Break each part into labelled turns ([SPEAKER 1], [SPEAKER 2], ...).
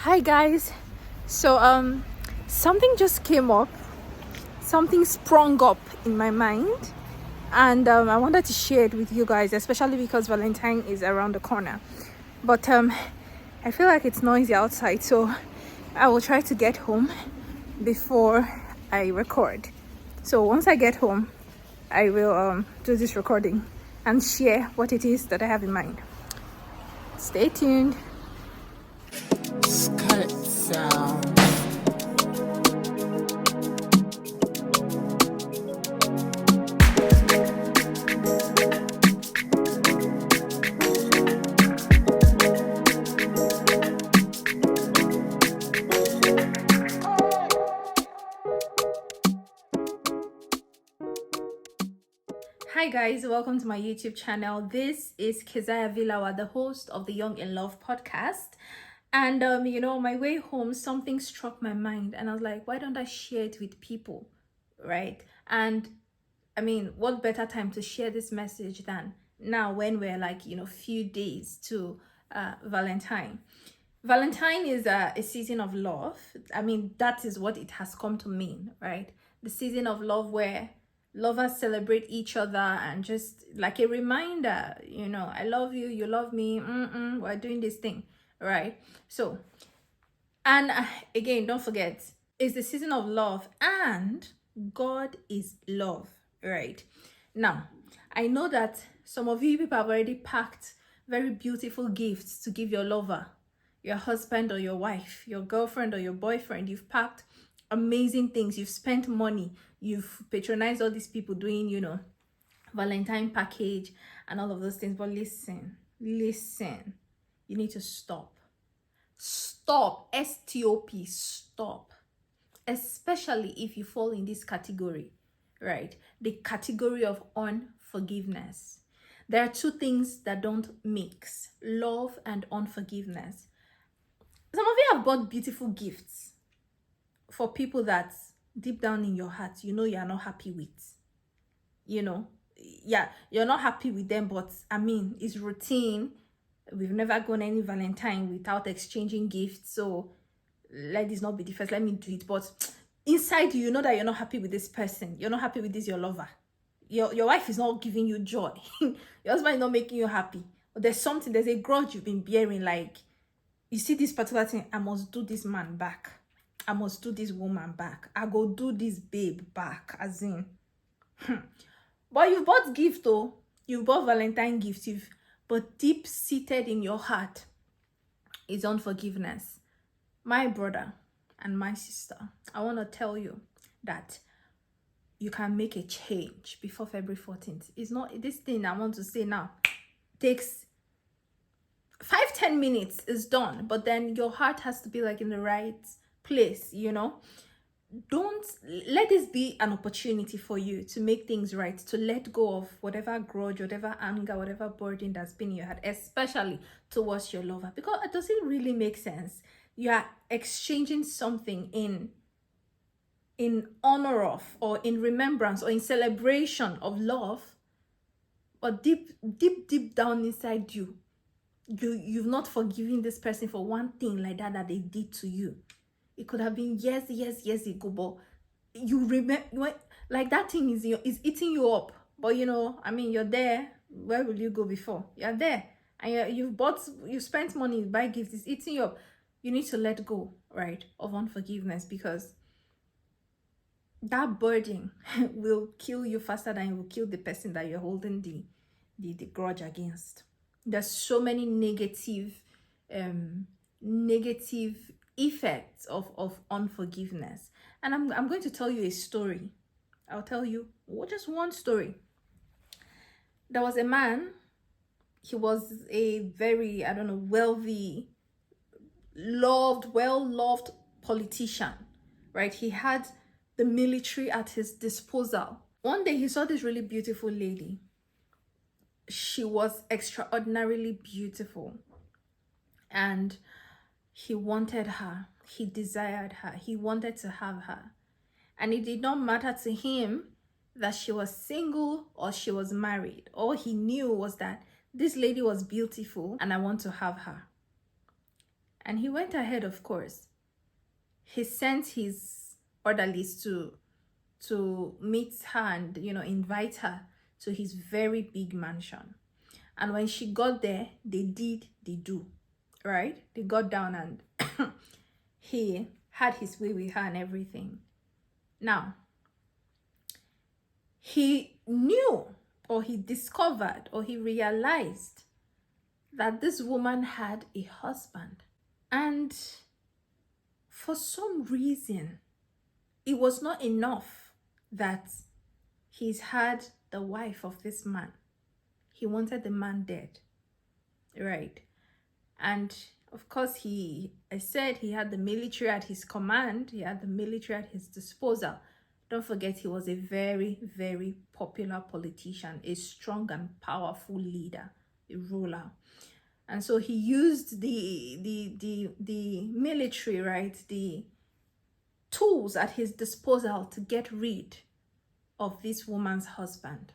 [SPEAKER 1] Hi guys. So something just came up. Something sprung up in my mind, and I wanted to share it with you guys, especially because Valentine is around the corner. But I feel like it's noisy outside, so I will try to get home before I record. So once I get home, I will do this recording and share what it is that I have in mind. Stay tuned.
[SPEAKER 2] Cut sound.
[SPEAKER 1] Hi guys, welcome to my YouTube channel. This is Keziah Vilawa, the host of the Young in Love podcast. And my way home, something struck my mind, and I was like, why don't I share it with people, right? And I mean, what better time to share this message than now when we're like, few days to Valentine. Valentine is a season of love. I mean, that is what it has come to mean, right? The season of love where lovers celebrate each other and just like a reminder, I love you, you love me, we're doing this thing, right? So, and again, don't forget, it's the season of love and God is love, right? Now, I know that some of you people have already packed very beautiful gifts to give your lover, your husband or your wife, your girlfriend or your boyfriend. You've packed amazing things. You've spent money. You've patronized all these people doing, Valentine package and all of those things. But listen, you need to stop. Stop. S-T-O-P. Stop. Especially if you fall in this category, right? The category of unforgiveness. There are two things that don't mix: love and unforgiveness. Some of you have bought beautiful gifts for people that deep down in your heart, you're not happy with. Yeah, you're not happy with them, but I mean, it's routine. We've never gone any Valentine without exchanging gifts, so let this not be the first. Let me do it. But inside you know that you're not happy with this person. You're not happy with this, your lover. Your wife is not giving you joy. Your husband is not making you happy. But there's a grudge you've been bearing. Like, you see this particular thing, I must do this man back. I must do this woman back. I go do this babe back. As in. But you've bought gift though. You've bought Valentine gifts. But deep seated in your heart is unforgiveness. My brother and my sister, I want to tell you that you can make a change before February 14th. It's not this thing I want to say now. Takes 5-10 minutes, is done. But then your heart has to be like in the right place, Don't let this be an opportunity for you to make things right, to let go of whatever grudge, whatever anger, whatever burden that's been in your heart, especially towards your lover. Because does it really make sense? You are exchanging something in honor of, or in remembrance, or in celebration of love, but deep down inside you've not forgiven this person for one thing like that they did to you. It could have been years ago, but you remember, like that thing is eating you up. But you're there. Where will you go before? You're there, and you spent money, you buy gifts, it's eating you up. You need to let go, right, of unforgiveness, because that burden will kill you faster than it will kill the person that you're holding the grudge against. There's so many negative effects of unforgiveness. And I'm going to tell you a story. I'll tell you just one story. There was a man. He was a very, wealthy, well-loved politician, right? He had the military at his disposal. One day he saw this really beautiful lady. She was extraordinarily beautiful, and he wanted her. He desired her. He wanted to have her. And it did not matter to him that she was single or she was married. All he knew was that this lady was beautiful and I want to have her. And he went ahead, of course. He sent his orderlies to meet her and, invite her to his very big mansion. And when she got there, they did the do, right? They got down and he had his way with her and everything. Now, he knew, or he discovered, or he realized that this woman had a husband. And for some reason, it was not enough that he's had the wife of this man. He wanted the man dead, right? And of course, I said he had the military at his command. He had the military at his disposal. Don't forget, he was a very, very popular politician, a strong and powerful leader, a ruler. And so he used the military, right? The tools at his disposal to get rid of this woman's husband.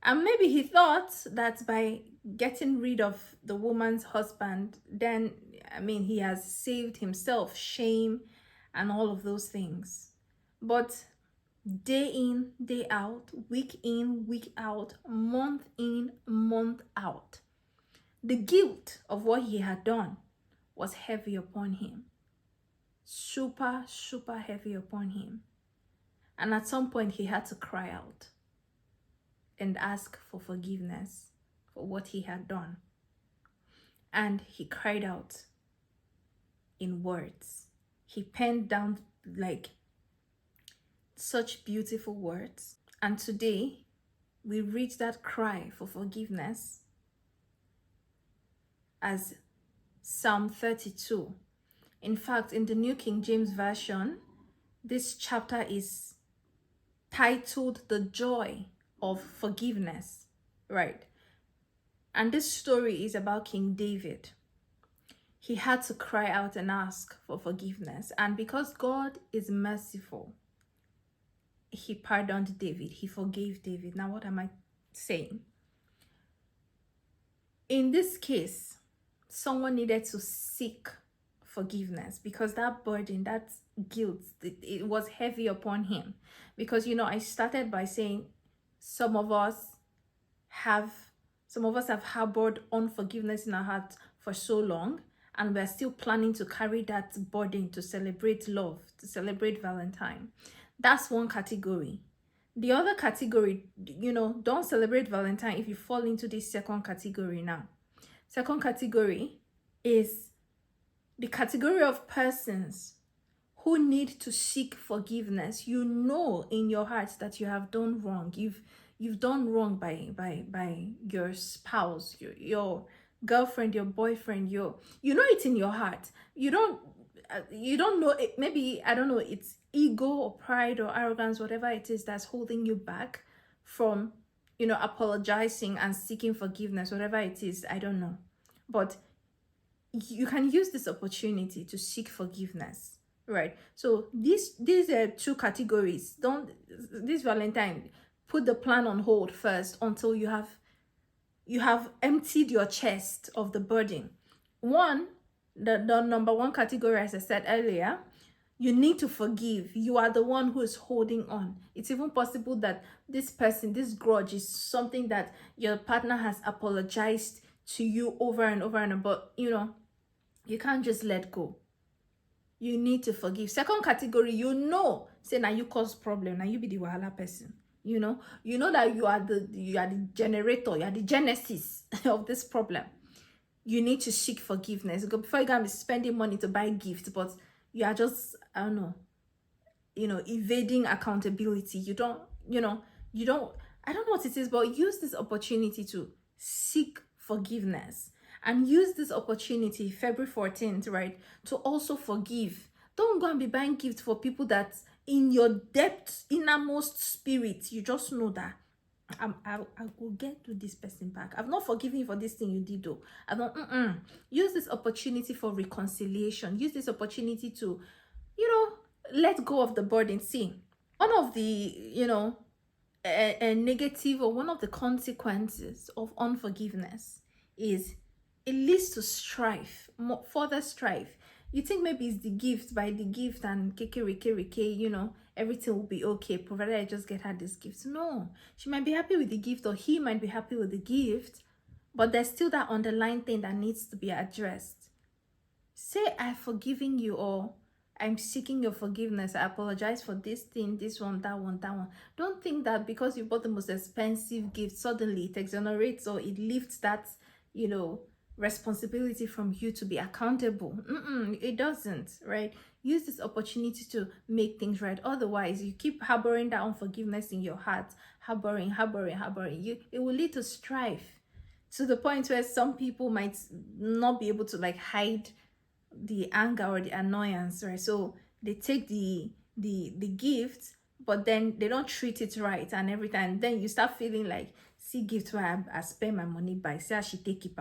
[SPEAKER 1] And maybe he thought that by getting rid of the woman's husband, then, he has saved himself shame and all of those things. But day in, day out, week in, week out, month in, month out, the guilt of what he had done was heavy upon him. Super, super heavy upon him. And at some point, he had to cry out and ask for forgiveness for what he had done. And he cried out in words. He penned down such beautiful words. And today, we read that cry for forgiveness as Psalm 32. In fact, in the New King James Version, this chapter is titled The Joy of Forgiveness, right? And this story is about King David. He had to cry out and ask for forgiveness. And because God is merciful, he pardoned David. He forgave David. Now, what am I saying? In this case, someone needed to seek forgiveness because that burden, that guilt, it was heavy upon him. Because, I started by saying some of us have harbored unforgiveness in our hearts for so long, and we're still planning to carry that burden to celebrate love, to celebrate Valentine. That's one category. The other category, don't celebrate Valentine if you fall into this second category now. Second category is the category of persons who need to seek forgiveness. You know in your heart that you have done wrong. You've done wrong by your spouse, your girlfriend, your boyfriend. You know it in your heart. You don't know it. Maybe, I don't know, it's ego or pride or arrogance, whatever it is that's holding you back from apologizing and seeking forgiveness, whatever it is. I don't know, but you can use this opportunity to seek forgiveness, right? So these are two categories. This Valentine, put the plan on hold first until you have emptied your chest of the burden. The number one category, as I said earlier, you need to forgive. You are the one who is holding on. It's even possible that this grudge is something that your partner has apologized to you over and over and about. You can't just let go. You need to forgive. Second category, say now you cause problem, now you be the wahala person. You know that you are the generator, you are the genesis of this problem. You need to seek forgiveness. Before you can be spending money to buy gifts, but you are just, I don't know, evading accountability. I don't know what it is, but use this opportunity to seek forgiveness. And use this opportunity, February 14th, right, to also forgive. Don't go and be buying gifts for people that in your depth, innermost spirit, you just know that I will get to this person back. I've not forgiven you for this thing you did, though. Use this opportunity for reconciliation. Use this opportunity to, let go of the burden. See, one of the, a negative, or one of the consequences of unforgiveness is it leads to strife, more, further strife. You think maybe it's the gift, by the gift and keke, everything will be okay, provided I just get her this gift. No, she might be happy with the gift, or he might be happy with the gift, but there's still that underlying thing that needs to be addressed. Say, I've forgiven you, or I'm seeking your forgiveness. I apologize for this thing, this one, that one, that one. Don't think that because you bought the most expensive gift, suddenly it exonerates or it lifts that, responsibility from you to be accountable. It doesn't, right? Use this opportunity to make things right. Otherwise, you keep harboring that unforgiveness in your heart, harboring. It will lead to strife, to the point where some people might not be able to like hide the anger or the annoyance, right? So they take the gift, but then they don't treat it right, and every time then you start feeling like, see gift where I spend my money by, say I should take it,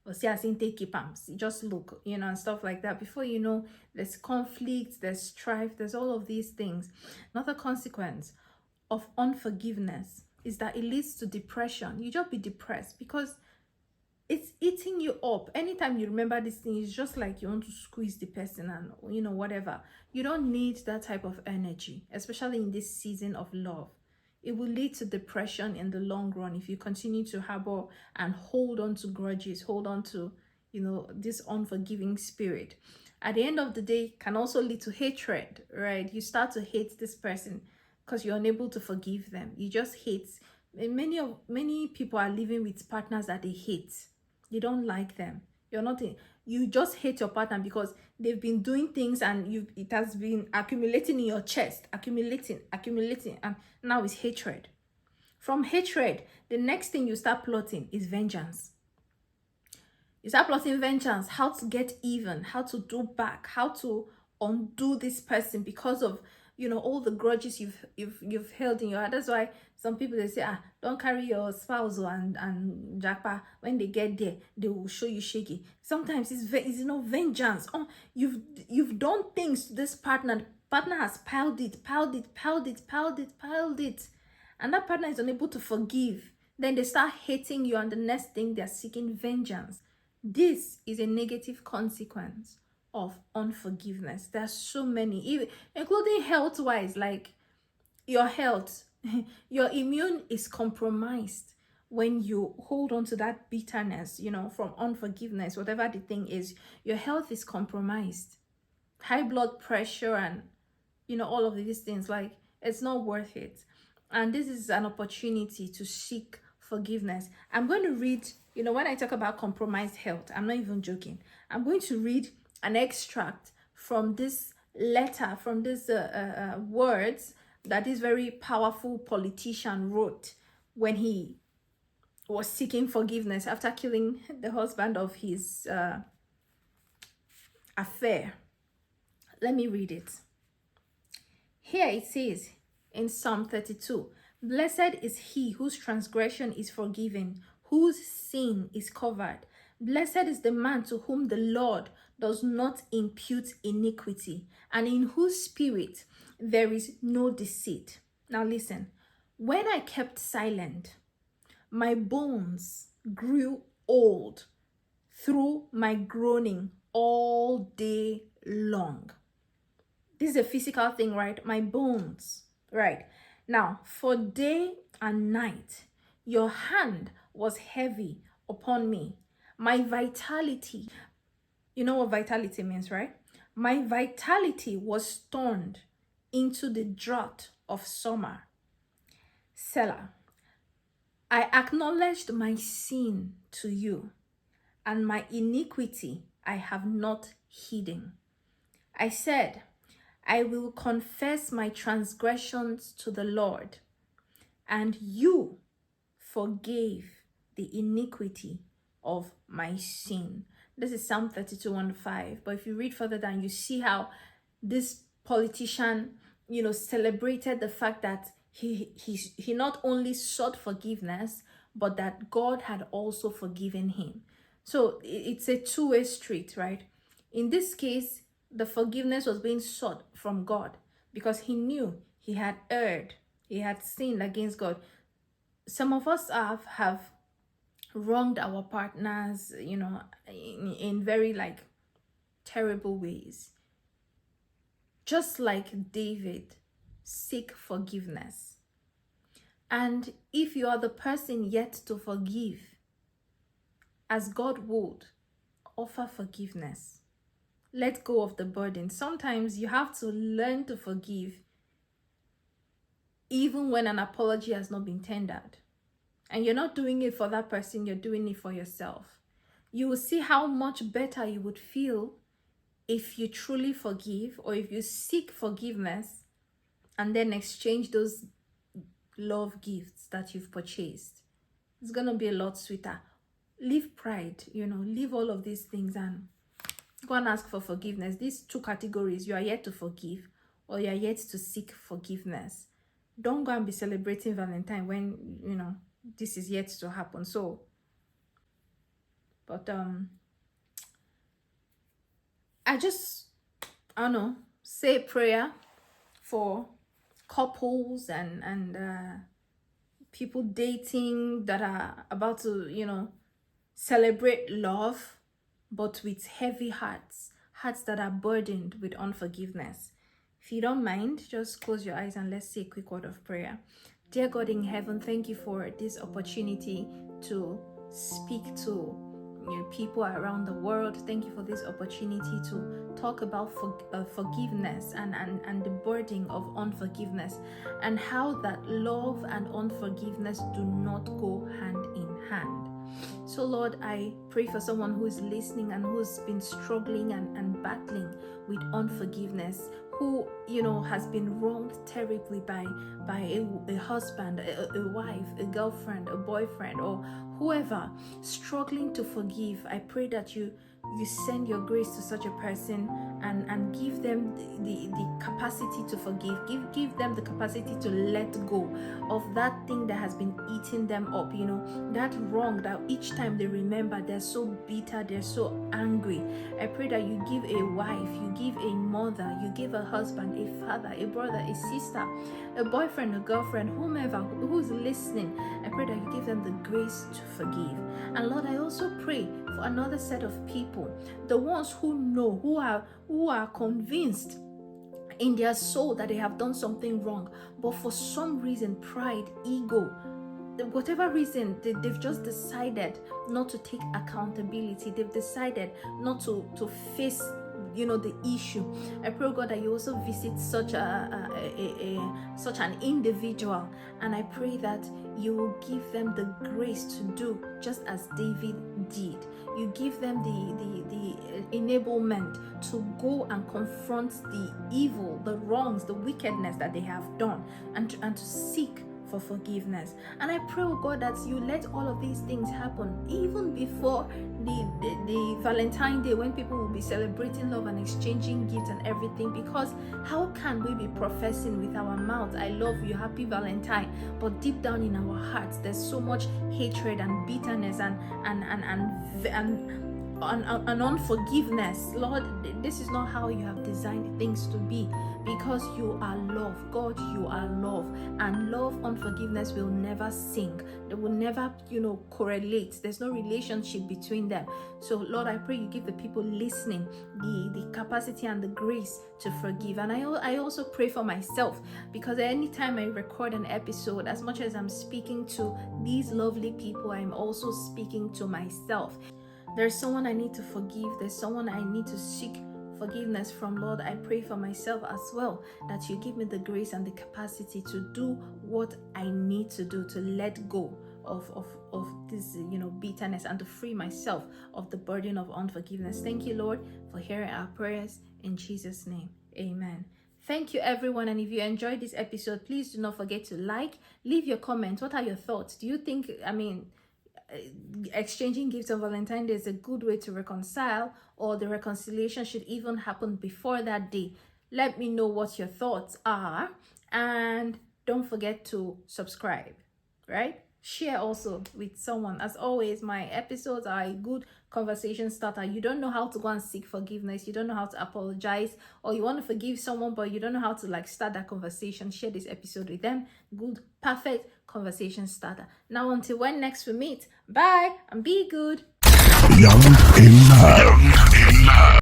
[SPEAKER 1] or see I think take it, just look, and stuff like that. Before you know, there's conflict, there's strife, there's all of these things. Another consequence of unforgiveness is that it leads to depression. You just be depressed because it's eating you up. Anytime you remember this thing, it's just like you want to squeeze the person and whatever. You don't need that type of energy, especially in this season of love. It will lead to depression in the long run if you continue to harbor and hold on to grudges, hold on to this unforgiving spirit. At the end of the day, can also lead to hatred, right? You start to hate this person because you're unable to forgive them. You just hate. Many people are living with partners that they hate. You don't like them. You just hate your partner because they've been doing things and it has been accumulating in your chest, accumulating, and now it's hatred. From hatred, the next thing you start plotting is vengeance. You start plotting vengeance, how to get even, how to do back, how to undo this person because of all the grudges you've held in your heart. That's why some people, they say, don't carry your spouse and jackpot. When they get there, they will show you shaky. Sometimes it's vengeance. You've done things to this partner has piled it, and that partner is unable to forgive. Then they start hating you, and the next thing, they're seeking vengeance. This is a negative consequence of unforgiveness. There's so many, including health-wise, like your health. Your immune is compromised when you hold on to that bitterness, from unforgiveness, whatever the thing is. Your health is compromised. High blood pressure and, all of these things, like, it's not worth it. And this is an opportunity to seek forgiveness. I'm going to read, when I talk about compromised health, I'm not even joking. I'm going to read an extract from this letter, from this words that this very powerful politician wrote when he was seeking forgiveness after killing the husband of his affair. Let me read it. Here it says in Psalm 32, "Blessed is he whose transgression is forgiven, whose sin is covered. Blessed is the man to whom the Lord does not impute iniquity, and in whose spirit there is no deceit." Now listen. "When I kept silent, my bones grew old through my groaning all day long." This is a physical thing, right? My bones, right? Now, for day and night, your hand was heavy upon me. My vitality, you know what vitality means, right? My vitality was turned into the drought of summer. Selah. I acknowledged my sin to you, and my iniquity I have not hidden. I said, I will confess my transgressions to the Lord, and you forgave the iniquity of my sin. This is Psalm 32:1-5. But if you read further down, you see how this politician, celebrated the fact that he not only sought forgiveness, but that God had also forgiven him. So it's a two-way street, right? In this case, the forgiveness was being sought from God because he knew he had erred, he had sinned against God. Some of us have wronged our partners, in very like terrible ways. Just like David, seek forgiveness. And if you are the person yet to forgive, as God would, offer forgiveness. Let go of the burden. Sometimes you have to learn to forgive even when an apology has not been tendered. And you're not doing it for that person, you're doing it for yourself. You will see how much better you would feel if you truly forgive, or if you seek forgiveness and then exchange those love gifts that you've purchased. It's going to be a lot sweeter. Leave pride, leave all of these things and go and ask for forgiveness. These two categories, you are yet to forgive or you are yet to seek forgiveness. Don't go and be celebrating Valentine when, this is yet to happen. So, but I don't know, say a prayer for couples and people dating that are about to, celebrate love, but with heavy hearts that are burdened with unforgiveness. If you don't mind, just close your eyes and let's say a quick word of prayer. Dear God in heaven, thank you for this opportunity to speak to people around the world. Thank you for this opportunity to talk about forgiveness and the burden of unforgiveness, and how that love and unforgiveness do not go hand in hand. So Lord, I pray for someone who is listening and who's been struggling and battling with unforgiveness, who has been wronged terribly by a husband, a wife, a girlfriend, a boyfriend, or whoever, struggling to forgive. I pray that you send your grace to such a person and give them the capacity to forgive. Give them the capacity to let go of that thing that has been eating them up, that wrong that each time they remember, they're so bitter, they're so angry. I pray that you give a wife, you give a mother, you give a husband, a father, a brother, a sister, a boyfriend, a girlfriend, whomever who's listening. I pray that you give them the grace to forgive. And Lord, I also pray for another set of people, the ones who know, who are convinced in their soul that they have done something wrong, but for some reason, pride, ego, whatever reason, they've just decided not to take accountability. They've decided not to face the issue. I pray, God, that you also visit such such an individual, and I pray that you will give them the grace to do just as David did. You give them the enablement to go and confront the evil, the wrongs, the wickedness that they have done, and to seek for forgiveness. And I pray, oh God, that you let all of these things happen even before the Valentine Day, when people will be celebrating love and exchanging gifts and everything. Because how can we be professing with our mouths, I love you, happy Valentine, but deep down in our hearts there's so much hatred and bitterness and unforgiveness. Lord, this is not how you have designed things to be, because you are love. God, you are love, and love, unforgiveness will never sync. They will never correlate. There's no relationship between them. So Lord, I pray you give the people listening the capacity and the grace to forgive. And I also pray for myself, because anytime I record an episode, as much as I'm speaking to these lovely people, I'm also speaking to myself. There's someone I need to forgive. There's someone I need to seek forgiveness from. Lord, I pray for myself as well, that you give me the grace and the capacity to do what I need to do, to let go of this bitterness, and to free myself of the burden of unforgiveness. Thank you, Lord, for hearing our prayers. In Jesus' name, amen. Thank you, everyone. And if you enjoyed this episode, please do not forget to leave your comments. What are your thoughts? Do you think, exchanging gifts on Valentine's Day is a good way to reconcile, or the reconciliation should even happen before that day? Let me know what your thoughts are, and don't forget to subscribe, right? Share also with someone. As always, my episodes are a good conversation starter. You don't know how to go and seek forgiveness, you don't know how to apologize, or you want to forgive someone but you don't know how to like start that conversation, share this episode with them. Good, perfect conversation starter. Now until when next we meet, bye and be good.
[SPEAKER 2] Young in love.